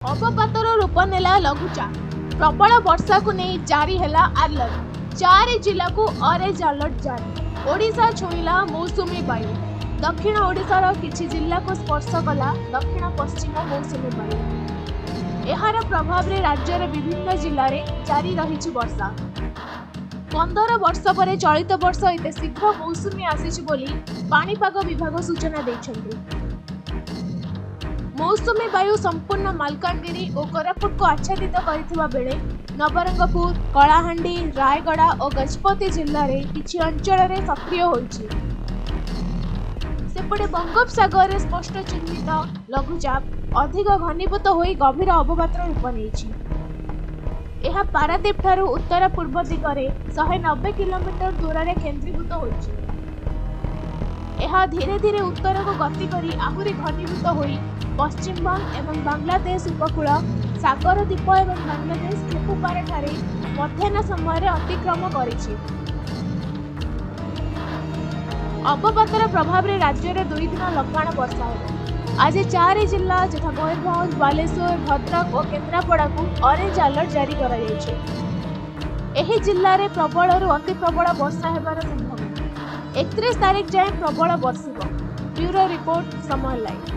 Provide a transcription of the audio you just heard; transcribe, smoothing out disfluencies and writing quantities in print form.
ଅବପାତର ରୂପ ନେଲା ଲଘୁଚାପ। ପ୍ରବଳ ବର୍ଷାକୁ ନେଇ ଜାରି ହେଲା ଆଲର୍ଟ। 4 ଜିଲ୍ଲାକୁ ଅରେଞ୍ଜ ଆଲର୍ଟ ଜାରି। ଓଡ଼ିଶା ଛୁଇଁଲା ମୌସୁମୀ ବାୟୁ। ଦକ୍ଷିଣ ଓଡ଼ିଶାର କିଛି ଜିଲ୍ଲାକୁ ସ୍ପର୍ଶ କଲା ଦକ୍ଷିଣ ପଶ୍ଚିମ ମୌସୁମୀ ବାୟୁ। ଏହାର ପ୍ରଭାବରେ ରାଜ୍ୟର ବିଭିନ୍ନ ଜିଲ୍ଲାରେ ଜାରି ରହିଛି ବର୍ଷା। 15 ବର୍ଷ ପରେ ଚଳିତ ବର୍ଷ ଏତେ ଶୀଘ୍ର ମୌସୁମୀ ଆସିଛି ବୋଲି ପାଣିପାଗ ବିଭାଗ ସୂଚନା ଦେଇଛନ୍ତି। ମୌସୁମୀ ବାୟୁ ସମ୍ପୂର୍ଣ୍ଣ ମାଲକାନଗିରି ଓ କୋରାପୁଟକୁ ଆଚ୍ଛାଦିତ କରିଥିବା ବେଳେ ନବରଙ୍ଗପୁର, କଳାହାଣ୍ଡି, ରାୟଗଡ଼ା ଓ ଗଜପତି ଜିଲ୍ଲାରେ କିଛି ଅଞ୍ଚଳରେ ସକ୍ରିୟ ହୋଇଛି। ସେପଟେ ବଙ୍ଗୋପସାଗରରେ ସ୍ପଷ୍ଟ ଚିହ୍ନିତ ଲଘୁଚାପ ଅଧିକ ଘନୀଭୂତ ହୋଇ ଗଭୀର ଅବପାତର ରୂପ ନେଇଛି। ଏହା ପାରାଦୀପ ଠାରୁ ଉତ୍ତର ପୂର୍ବ ଦିଗରେ 190 କିଲୋମିଟର ଦୂରରେ କେନ୍ଦ୍ରୀଭୂତ ହୋଇଛି। ଏହା ଧୀରେ ଧୀରେ ଉତ୍ତରକୁ ଗତି କରି ଆହୁରି ଘନୀଭୂତ ହୋଇ ପଶ୍ଚିମବଙ୍ଗ ଏବଂ ବାଂଲାଦେଶ ଉପକୂଳ, ସାଗର ଦ୍ୱୀପ ଏବଂ ବାଂଲାଦେଶ ଖେପୁପାରା ଠାରେ ମଧ୍ୟାହ୍ନ ସମୟରେ ଅତିକ୍ରମ କରିଛି। ଅବପାତର ପ୍ରଭାବରେ ରାଜ୍ୟରେ 2 ଦିନ ଲଗାଣ ବର୍ଷା ହେବ। ଆଜି 4 ଜିଲ୍ଲା ଯଥା ମୟୂରଭଞ୍ଜ, ବାଲେଶ୍ୱର, ଭଦ୍ରକ ଓ କେନ୍ଦ୍ରାପଡ଼ାକୁ ଅରେଞ୍ଜ ଆଲର୍ଟ ଜାରି କରାଯାଇଛି। ଏହି ଜିଲ୍ଲାରେ ପ୍ରବଳରୁ ଅତି ପ୍ରବଳ ବର୍ଷା ହେବାର ସମ୍ଭାବନା। 31 ତାରିଖ ଯାଏଁ ପ୍ରବଳ ବର୍ଷିବ। ବ୍ୟୁରୋ ରିପୋର୍ଟ, ସମୟ ଲାଇଭ୍।